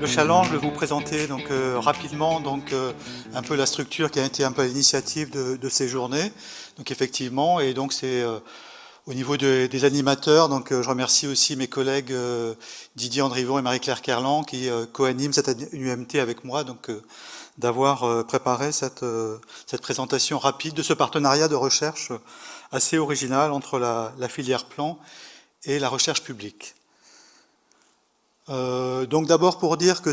challenge, je vais vous présenter rapidement un peu la structure qui a été un peu à l'initiative de ces journées. Donc effectivement, et donc c'est au niveau des animateurs, je remercie aussi mes collègues Didier Andrivon et Marie-Claire Kerlan qui co-animent cette UMT avec moi, d'avoir préparé cette présentation rapide de ce partenariat de recherche assez original entre la filière plan et la recherche publique. Donc d'abord pour dire que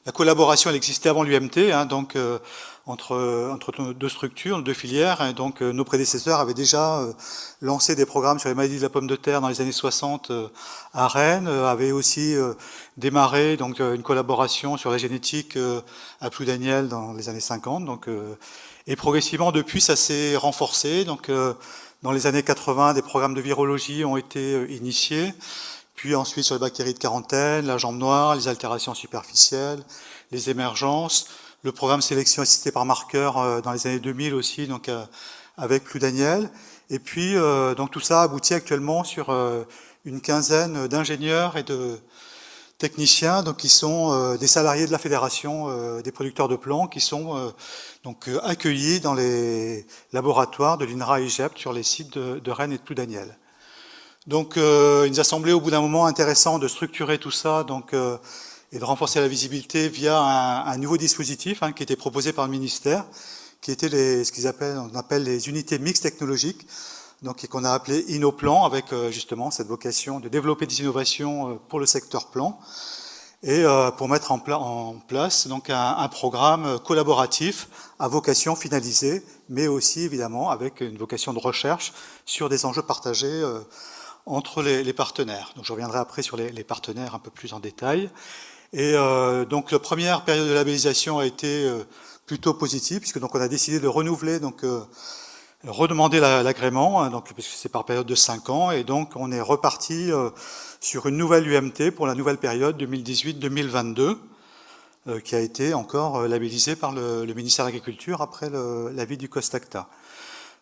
la collaboration elle existait avant l'UMT, entre deux structures, deux filières, hein, donc nos prédécesseurs avaient déjà lancé des programmes sur les maladies de la pomme de terre dans les années 60 à Rennes, avaient aussi démarré une collaboration sur la génétique à Ploudaniel dans les années 50, et progressivement depuis ça s'est renforcé, dans les années 80 des programmes de virologie ont été initiés. Puis ensuite sur les bactéries de quarantaine, la jambe noire, les altérations superficielles, les émergences, le programme sélection assistée par marqueur dans les années 2000 aussi, avec Ploudaniel. Et puis tout ça aboutit actuellement sur une quinzaine d'ingénieurs et de techniciens qui sont des salariés de la Fédération des producteurs de plants qui sont accueillis dans les laboratoires de l'INRA-IGEP sur les sites de Rennes et de Ploudaniel. Donc il nous a semblé au bout d'un moment intéressant de structurer tout ça et de renforcer la visibilité via un nouveau dispositif qui était proposé par le ministère, qui était on appelle les unités mixtes technologiques, et qu'on a appelé InnoPlan, avec justement cette vocation de développer des innovations pour le secteur plan, et pour mettre en place un programme collaboratif à vocation finalisée, mais aussi évidemment avec une vocation de recherche sur des enjeux partagés entre les partenaires. Donc je reviendrai après sur les partenaires un peu plus en détail. Et la première période de labellisation a été plutôt positive, puisque on a décidé de renouveler, redemander l'agrément, puisque c'est par période de 5 ans, et donc on est reparti sur une nouvelle UMT pour la nouvelle période 2018-2022, qui a été encore labellisée par le ministère de l'Agriculture après l'avis du COSTACTA.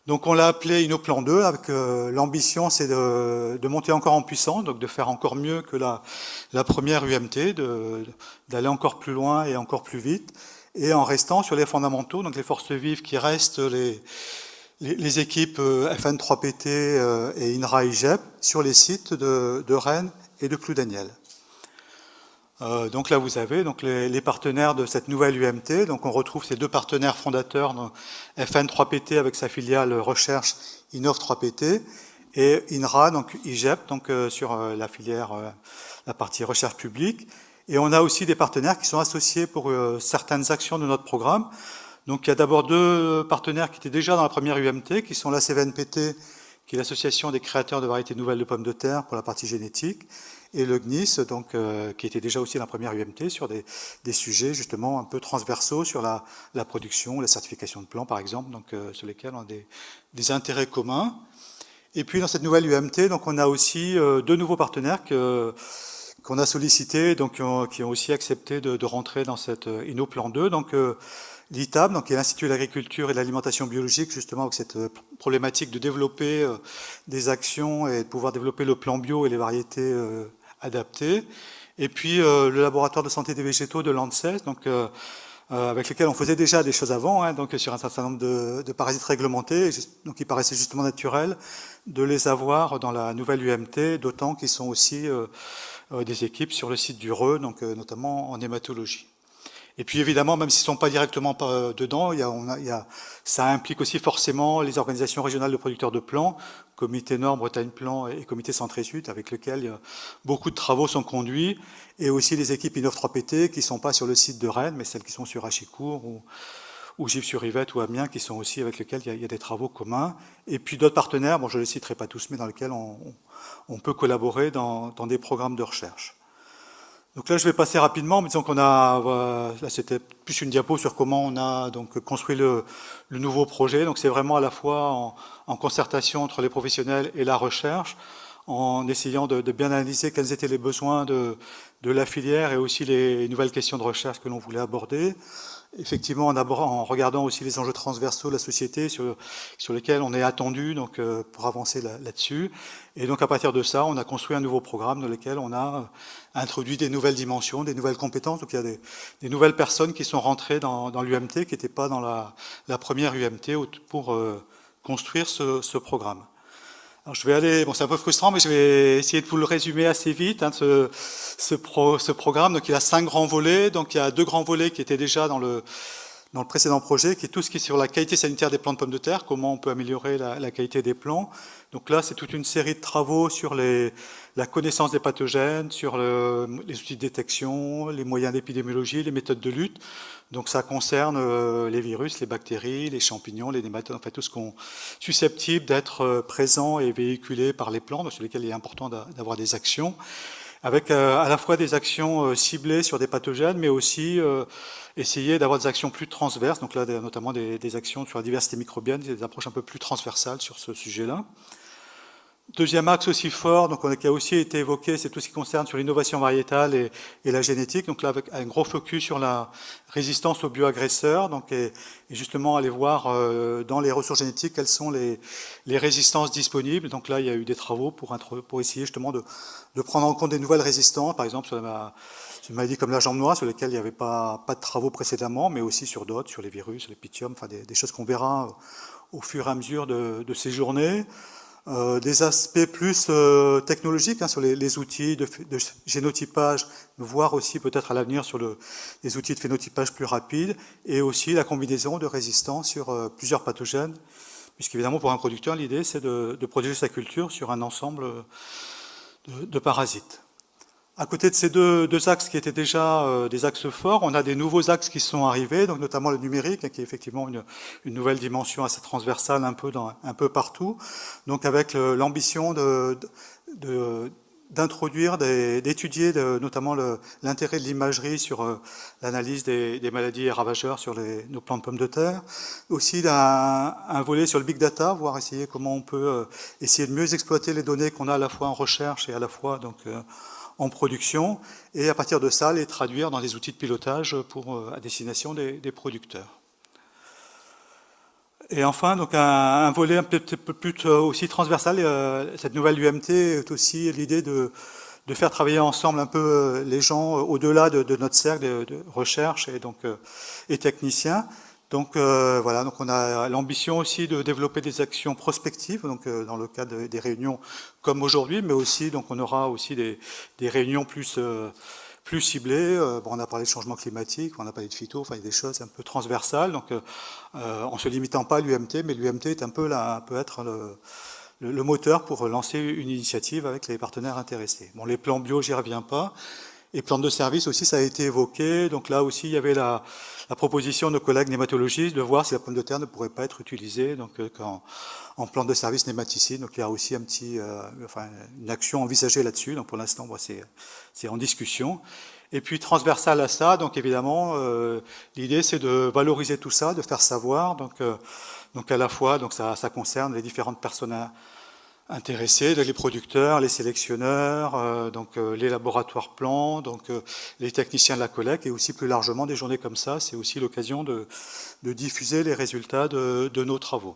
Donc on l'a appelé InnoPlan 2, avec l'ambition c'est de monter encore en puissance, de faire encore mieux que la première UMT, d'aller encore plus loin et encore plus vite, et en restant sur les fondamentaux, les forces vives qui restent les équipes FN3PT et INRA-IGEP sur les sites de Rennes et de Ploudaniel. Là vous avez les partenaires de cette nouvelle UMT, on retrouve ces deux partenaires fondateurs, FN3PT avec sa filiale recherche Innov3PT et INRA, IGEP, sur la filière, la partie recherche publique. Et on a aussi des partenaires qui sont associés pour certaines actions de notre programme. Donc il y a d'abord deux partenaires qui étaient déjà dans la première UMT, qui sont la CVNPT, qui est l'association des créateurs de variétés nouvelles de pommes de terre pour la partie génétique, et le GNIS, qui était déjà aussi dans la première UMT sur des sujets justement un peu transversaux sur la production, la certification de plants par exemple, sur lesquels on a des intérêts communs. Et puis dans cette nouvelle UMT, on a aussi deux nouveaux partenaires qu'on a sollicités, qui ont aussi accepté de rentrer dans cette InnoPlan 2. L'ITAB, qui est l'Institut de l'agriculture et de l'alimentation biologique, justement avec cette problématique de développer des actions et de pouvoir développer le plan bio et les variétés adaptées. Et puis le laboratoire de santé des végétaux de l'ANSES, avec lequel on faisait déjà des choses avant, sur un certain nombre de parasites réglementés, donc il paraissait justement naturel de les avoir dans la nouvelle UMT, d'autant qu'ils sont aussi des équipes sur le site du Reux, notamment en hématologie. Et puis évidemment, même s'ils ne sont pas directement dedans, ça implique aussi forcément les organisations régionales de producteurs de plants, Comité Nord, Bretagne Plan et Comité Centre-Sud, avec lesquels beaucoup de travaux sont conduits, et aussi les équipes Innov3PT qui ne sont pas sur le site de Rennes, mais celles qui sont sur Achicourt ou Givres-sur-Yvette ou Amiens, qui sont aussi avec lesquels il y a des travaux communs. Et puis d'autres partenaires, je ne les citerai pas tous, mais dans lesquels on peut collaborer dans des programmes de recherche. Donc là, je vais passer rapidement, mais disons qu'on a, là c'était plus une diapo sur comment on a construit le nouveau projet. Donc c'est vraiment à la fois en concertation entre les professionnels et la recherche, en essayant de bien analyser quels étaient les besoins de la filière et aussi les nouvelles questions de recherche que l'on voulait aborder. effectivement en regardant aussi les enjeux transversaux de la société sur lesquels on est attendu donc, pour avancer là-dessus. Et donc à partir de ça, on a construit un nouveau programme dans lequel on a introduit des nouvelles dimensions, des nouvelles compétences. Donc il y a des nouvelles personnes qui sont rentrées dans l'UMT, qui n'étaient pas dans la première UMT pour construire ce programme. Alors je vais aller, bon c'est un peu frustrant, mais je vais essayer de vous le résumer assez vite, hein, ce programme. Donc il a 5 grands volets, donc il y a 2 grands volets qui étaient déjà dans le précédent projet, qui est tout ce qui est sur la qualité sanitaire des plants de pommes de terre, comment on peut améliorer la qualité des plants. Donc là, c'est toute une série de travaux sur la connaissance des pathogènes, sur les outils de détection, les moyens d'épidémiologie, les méthodes de lutte. Donc ça concerne les virus, les bactéries, les champignons, les nématodes, en fait tout ce qu'on susceptible d'être présent et véhiculé par les plantes, sur lesquels il est important d'avoir des actions, avec à la fois des actions ciblées sur des pathogènes, mais aussi essayer d'avoir des actions plus transverses, donc là notamment des actions sur la diversité microbienne, des approches un peu plus transversales sur ce sujet-là. Deuxième axe aussi fort, donc qui a aussi été évoqué, c'est tout ce qui concerne sur l'innovation variétale et la génétique. Donc là, avec un gros focus sur la résistance aux bioagresseurs, donc et justement aller voir dans les ressources génétiques quelles sont les résistances disponibles. Donc là, il y a eu des travaux pour essayer justement de prendre en compte des nouvelles résistances, par exemple sur une maladie comme la jambe noire, sur lesquelles il n'y avait pas de travaux précédemment, mais aussi sur d'autres, sur les virus, sur les pythium, enfin des choses qu'on verra au fur et à mesure de ces journées. Des aspects plus technologiques hein, sur les outils de génotypage, voire aussi peut-être à l'avenir sur les outils de phénotypage plus rapides, et aussi la combinaison de résistance sur plusieurs pathogènes, puisqu'évidemment pour un producteur, l'idée c'est de protéger sa culture sur un ensemble de parasites. À côté de ces deux axes qui étaient déjà des axes forts, on a des nouveaux axes qui sont arrivés, donc notamment le numérique, qui est effectivement une nouvelle dimension assez transversale un peu partout, donc avec l'ambition d'introduire, d'étudier notamment l'intérêt de l'imagerie sur l'analyse des maladies et ravageurs sur nos plants de pommes de terre, aussi un volet sur le big data, voir essayer comment on peut essayer de mieux exploiter les données qu'on a à la fois en recherche et à la fois donc en production, et à partir de ça, les traduire dans des outils de pilotage à destination des producteurs. Et enfin, donc un volet un peu plus aussi transversal, cette nouvelle UMT est aussi l'idée de faire travailler ensemble un peu les gens au-delà de notre cercle de recherche et techniciens. Donc voilà, donc on a l'ambition aussi de développer des actions prospectives, donc dans le cadre des réunions comme aujourd'hui, mais aussi donc on aura aussi des réunions plus ciblées. Bon, on a parlé de changement climatique, on a parlé de phyto, enfin il y a des choses un peu transversales. Donc en se limitant pas à l'UMT, mais l'UMT est un peu là, peut être le moteur pour lancer une initiative avec les partenaires intéressés. Bon, les plans bio, j'y reviens pas. Et plantes de service aussi, ça a été évoqué. Donc là aussi, il y avait la proposition de nos collègues nématologistes de voir si la pomme de terre ne pourrait pas être utilisée donc, en plante de service nématicide. Donc il y a aussi une action envisagée là-dessus. Donc pour l'instant, c'est en discussion. Et puis transversal à ça, donc évidemment, l'idée c'est de valoriser tout ça, de faire savoir. Donc à la fois, donc ça concerne les différentes personnes intéressés, les producteurs, les sélectionneurs, les laboratoires plants, les techniciens de la collecte, et aussi plus largement des journées comme ça, c'est aussi l'occasion de diffuser les résultats de nos travaux.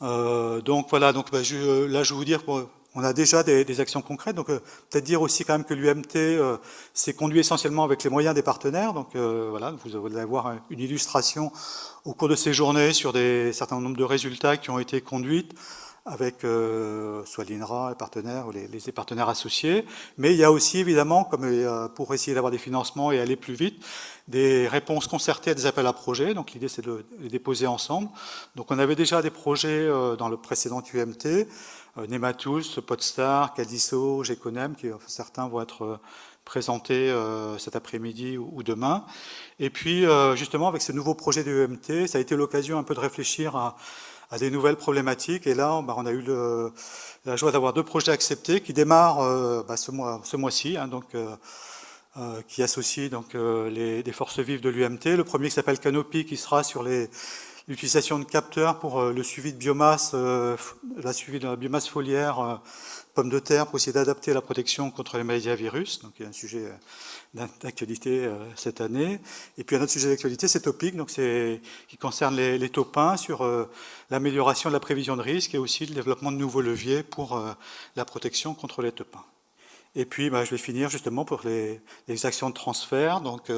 Donc voilà, donc là je vais vous dire, on a déjà des actions concrètes, donc peut-être dire aussi quand même que l'UMT s'est conduit essentiellement avec les moyens des partenaires, donc voilà, vous allez voir une illustration au cours de ces journées sur certain nombre de résultats qui ont été conduits avec soit l'INRA, les partenaires ou les partenaires associés, mais il y a aussi évidemment, comme pour essayer d'avoir des financements et aller plus vite, des réponses concertées à des appels à projets, donc l'idée c'est de les déposer ensemble. Donc on avait déjà des projets dans le précédent UMT, Nematools, Podstar, Cadiso, Geconem, qui certains vont être présentés cet après-midi ou demain. Et puis justement avec ce nouveau projet de UMT, ça a été l'occasion un peu de réfléchir à des nouvelles problématiques. Et là, on a eu la joie d'avoir 2 projets acceptés qui démarrent ce mois-ci, hein, qui associent des forces vives de l'UMT. Le premier qui s'appelle Canopy, qui sera sur les l'utilisation de capteurs pour le suivi de biomasse, suivi de la biomasse foliaire, pommes de terre, pour essayer d'adapter la protection contre les maladies à virus. Donc il y a un sujet d'actualité cette année. Et puis un autre sujet d'actualité, c'est topique, donc qui concerne les taupins sur l'amélioration de la prévision de risque et aussi le développement de nouveaux leviers pour la protection contre les taupins. Et puis, je vais finir justement pour les actions de transfert. Donc,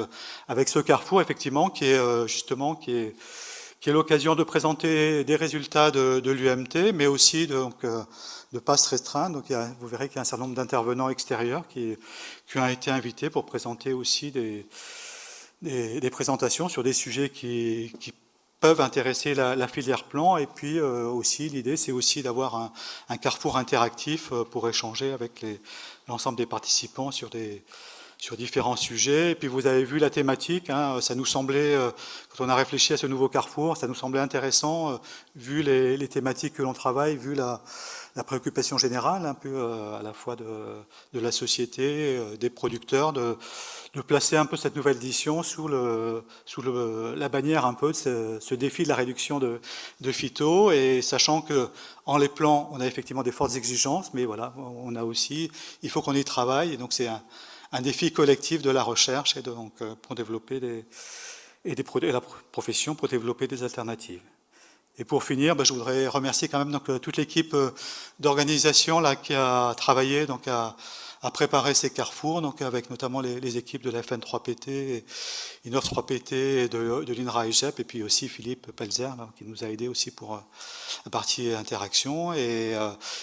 avec ce carrefour, effectivement, qui est l'occasion de présenter des résultats de l'UMT, mais aussi de PASS restreint. Donc, vous verrez qu'il y a un certain nombre d'intervenants extérieurs qui ont été invités pour présenter aussi des présentations sur des sujets qui peuvent intéresser la filière plan. Et puis aussi, l'idée, c'est aussi d'avoir un carrefour interactif pour échanger avec l'ensemble des participants sur différents sujets. Et puis vous avez vu la thématique, hein, ça nous semblait, quand on a réfléchi à ce nouveau carrefour, ça nous semblait intéressant, vu les thématiques que l'on travaille, vu la préoccupation générale, un peu à la fois de la société, des producteurs, de placer un peu cette nouvelle édition sous la bannière un peu de ce défi de la réduction de phyto, et sachant que en les plans, on a effectivement des fortes exigences, mais voilà, on a aussi, il faut qu'on y travaille, et donc c'est un défi collectif de la recherche et donc pour développer la profession pour développer des alternatives. Et pour finir, je voudrais remercier quand même donc, toute l'équipe d'organisation là qui a travaillé donc à préparer ces carrefours, donc avec notamment les équipes de la FN3PT, Innov 3PT et de l'INRA EGEP, et puis aussi Philippe Pelzer là, qui nous a aidé aussi pour la partie interaction. Et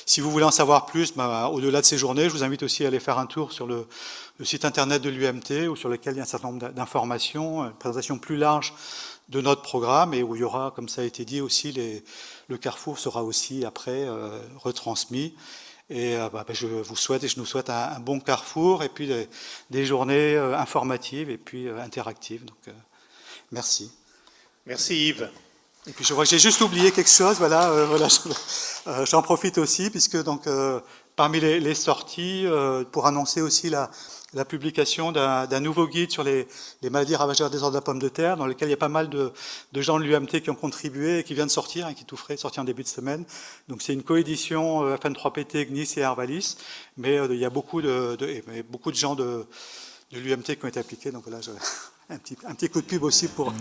si vous voulez en savoir plus, au-delà de ces journées, je vous invite aussi à aller faire un tour sur le site internet de l'UMT, où sur lequel il y a un certain nombre d'informations, une présentation plus large de notre programme, et où il y aura, comme ça a été dit aussi, le carrefour sera aussi après retransmis. Et je vous souhaite et je nous souhaite un bon carrefour et puis des journées informatives et puis interactives. Donc merci. Merci Yves. Et puis je vois que j'ai juste oublié quelque chose. Voilà, j'en profite aussi puisque donc parmi les sorties pour annoncer aussi la publication d'un nouveau guide sur les maladies ravageurs des ordres de la pomme de terre, dans lequel il y a pas mal de gens de l'UMT qui ont contribué et qui vient de sortir, et qui est tout frais, sorti en début de semaine. Donc c'est une coédition FN3PT, GNIS et Arvalis, mais il y a beaucoup de gens de l'UMT qui ont été appliqués. Donc voilà, un petit coup de pub aussi pour...